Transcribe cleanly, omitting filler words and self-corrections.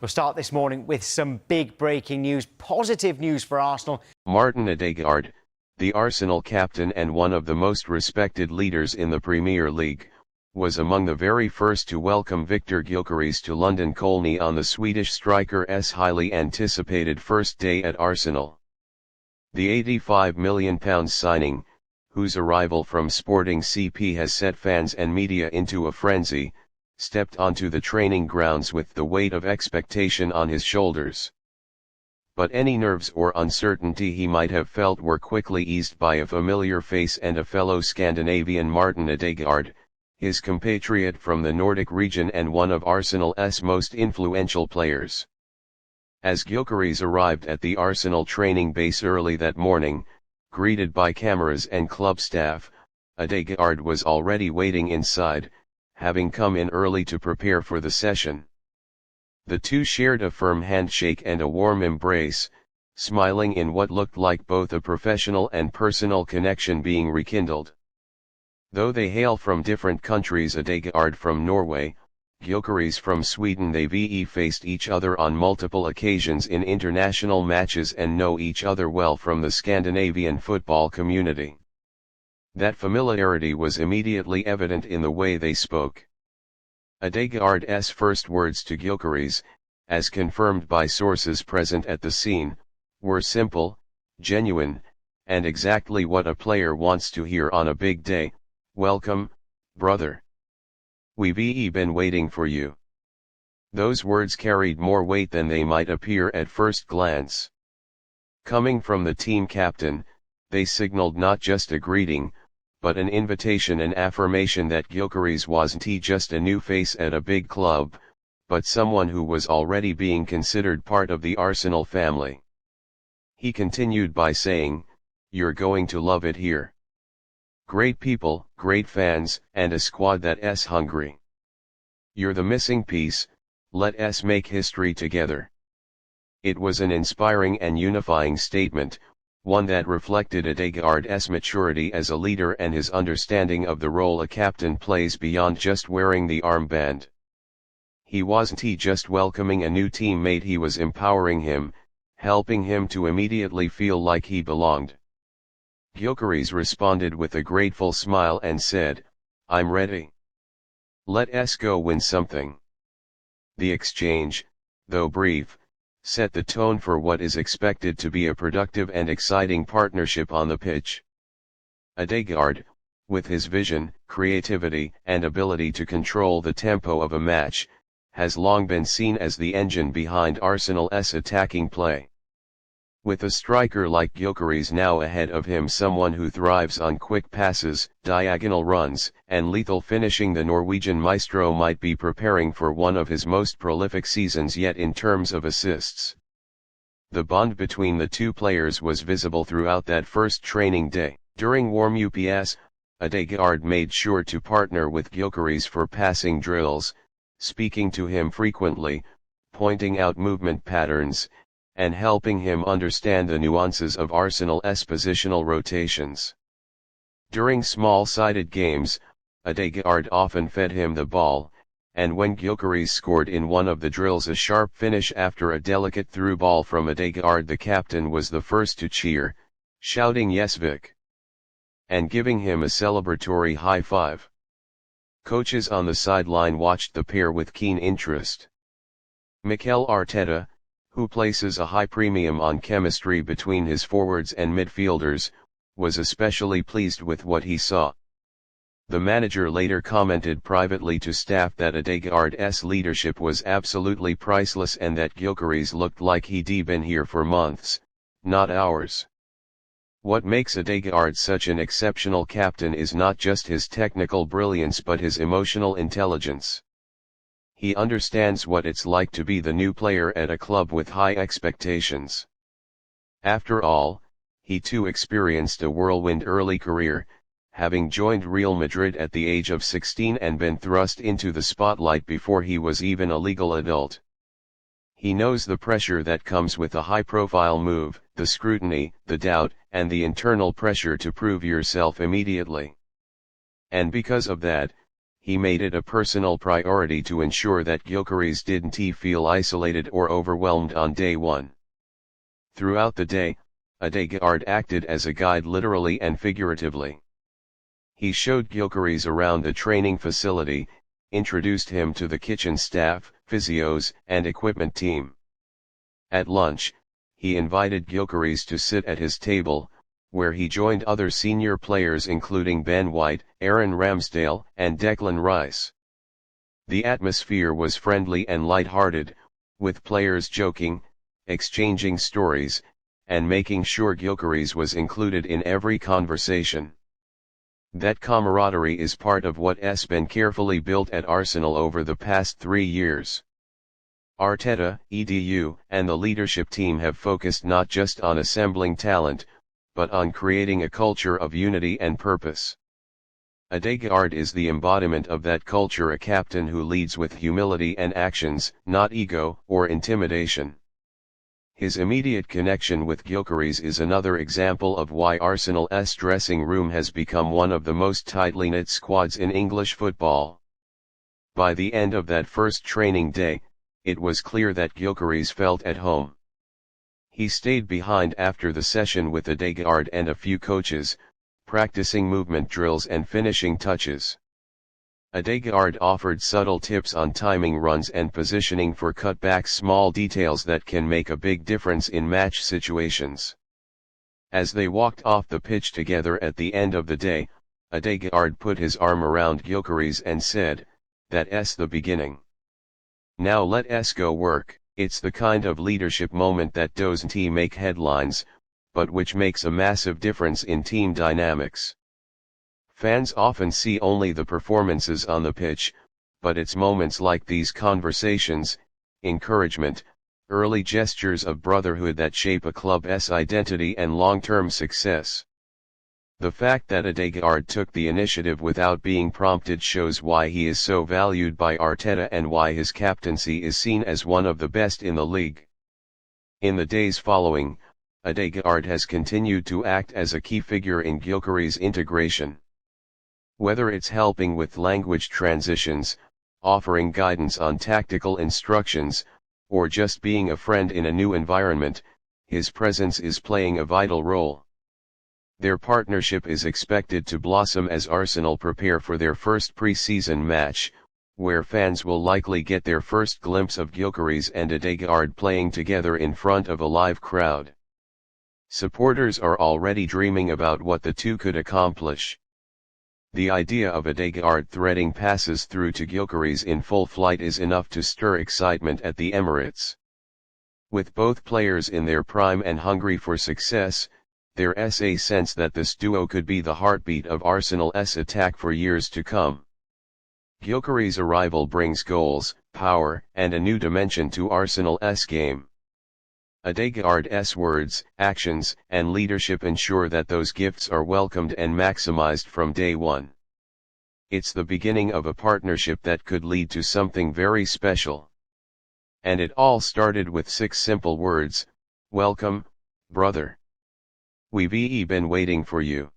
We'll start this morning with some big breaking news, positive news for Arsenal. Martin Ødegaard, the Arsenal captain and one of the most respected leaders in the Premier League, was among the very first to welcome Victor Gyökeres to London Colney on the Swedish striker's highly anticipated first day at Arsenal. The £85 million signing, whose arrival from Sporting CP has set fans and media into a frenzy, stepped onto the training grounds with the weight of expectation on his shoulders. But any nerves or uncertainty he might have felt were quickly eased by a familiar face and a fellow Scandinavian, Martin Ødegaard, his compatriot from the Nordic region and one of Arsenal's most influential players. As Gyökeres arrived at the Arsenal training base early that morning, greeted by cameras and club staff, Ødegaard was already waiting inside, having come in early to prepare for the session. The two shared a firm handshake and a warm embrace, smiling in what looked like both a professional and personal connection being rekindled. Though they hail from different countries, Ødegaard from Norway, Gyökeres from Sweden, they've faced each other on multiple occasions in international matches and know each other well from the Scandinavian football community. That familiarity was immediately evident in the way they spoke. Ødegaard's first words to Gyökeres, as confirmed by sources present at the scene, were simple, genuine, and exactly what a player wants to hear on a big day: "Welcome, brother. We've been waiting for you." Those words carried more weight than they might appear at first glance. Coming from the team captain, they signaled not just a greeting, but an invitation and affirmation that Gyökeres wasn't just a new face at a big club, but someone who was already being considered part of the Arsenal family. He continued by saying, "You're going to love it here. Great people, great fans, and a squad that's hungry. You're the missing piece, let's make history together." It was an inspiring and unifying statement, one that reflected Ødegaard's maturity as a leader and his understanding of the role a captain plays beyond just wearing the armband. He wasn't just welcoming a new teammate, he was empowering him, helping him to immediately feel like he belonged. Gyökeres responded with a grateful smile and said, "I'm ready. Let's go win something." The exchange, though brief, set the tone for what is expected to be a productive and exciting partnership on the pitch. Ødegaard, with his vision, creativity, and ability to control the tempo of a match, has long been seen as the engine behind Arsenal's attacking play. With a striker like Gyökeres now ahead of him, someone who thrives on quick passes, diagonal runs, and lethal finishing, the Norwegian maestro might be preparing for one of his most prolific seasons yet in terms of assists. The bond between the two players was visible throughout that first training day. During warm-ups, Ødegaard made sure to partner with Gyökeres for passing drills, speaking to him frequently, pointing out movement patterns, and helping him understand the nuances of Arsenal's positional rotations. During small-sided games, Ødegaard often fed him the ball, and when Gyökeres scored in one of the drills a sharp finish after a delicate through ball from Ødegaard, the captain was the first to cheer, shouting "Yes Vic!" and giving him a celebratory high five. Coaches on the sideline watched the pair with keen interest. Mikel Arteta, who places a high premium on chemistry between his forwards and midfielders, was especially pleased with what he saw. The manager later commented privately to staff that Ødegaard's leadership was absolutely priceless and that Gyökeres looked like he'd been here for months, not hours. What makes Ødegaard such an exceptional captain is not just his technical brilliance but his emotional intelligence. He understands what it's like to be the new player at a club with high expectations. After all, he too experienced a whirlwind early career, having joined Real Madrid at the age of 16 and been thrust into the spotlight before he was even a legal adult. He knows the pressure that comes with a high-profile move, the scrutiny, the doubt, and the internal pressure to prove yourself immediately. And because of that, he made it a personal priority to ensure that Gyökeres didn't feel isolated or overwhelmed on day one. Throughout the day, Ødegaard acted as a guide literally and figuratively. He showed Gyökeres around the training facility, introduced him to the kitchen staff, physios, and equipment team. At lunch, he invited Gyökeres to sit at his table, where he joined other senior players including Ben White, Aaron Ramsdale, and Declan Rice. The atmosphere was friendly and light-hearted, with players joking, exchanging stories, and making sure Gyökeres was included in every conversation. That camaraderie is part of what has been carefully built at Arsenal over the past 3 years. Arteta, Edu, and the leadership team have focused not just on assembling talent, but on creating a culture of unity and purpose. Ødegaard is the embodiment of that culture, a captain who leads with humility and actions, not ego or intimidation. His immediate connection with Gyökeres is another example of why Arsenal's dressing room has become one of the most tightly knit squads in English football. By the end of that first training day, it was clear that Gyökeres felt at home. He stayed behind after the session with Ødegaard and a few coaches, practicing movement drills and finishing touches. Ødegaard offered subtle tips on timing runs and positioning for cutbacks, small details that can make a big difference in match situations. As they walked off the pitch together at the end of the day, Ødegaard put his arm around Gyökeres and said, "That's the beginning. Now let's go work." It's the kind of leadership moment that doesn't make headlines, but which makes a massive difference in team dynamics. Fans often see only the performances on the pitch, but it's moments like these, conversations, encouragement, early gestures of brotherhood that shape a club's identity and long-term success. The fact that Ødegaard took the initiative without being prompted shows why he is so valued by Arteta and why his captaincy is seen as one of the best in the league. In the days following, Ødegaard has continued to act as a key figure in Gyökeres' integration. Whether it's helping with language transitions, offering guidance on tactical instructions, or just being a friend in a new environment, his presence is playing a vital role. Their partnership is expected to blossom as Arsenal prepare for their first pre-season match, where fans will likely get their first glimpse of Gyökeres and Ødegaard playing together in front of a live crowd. Supporters are already dreaming about what the two could accomplish. The idea of Ødegaard threading passes through to Gyökeres in full flight is enough to stir excitement at the Emirates. With both players in their prime and hungry for success, there's a sense that this duo could be the heartbeat of Arsenal's attack for years to come. Gyökeres' arrival brings goals, power, and a new dimension to Arsenal's game. Ødegaard's words, actions, and leadership ensure that those gifts are welcomed and maximized from day one. It's the beginning of a partnership that could lead to something very special. And it all started with 6 simple words: "Welcome, brother. We've been waiting for you."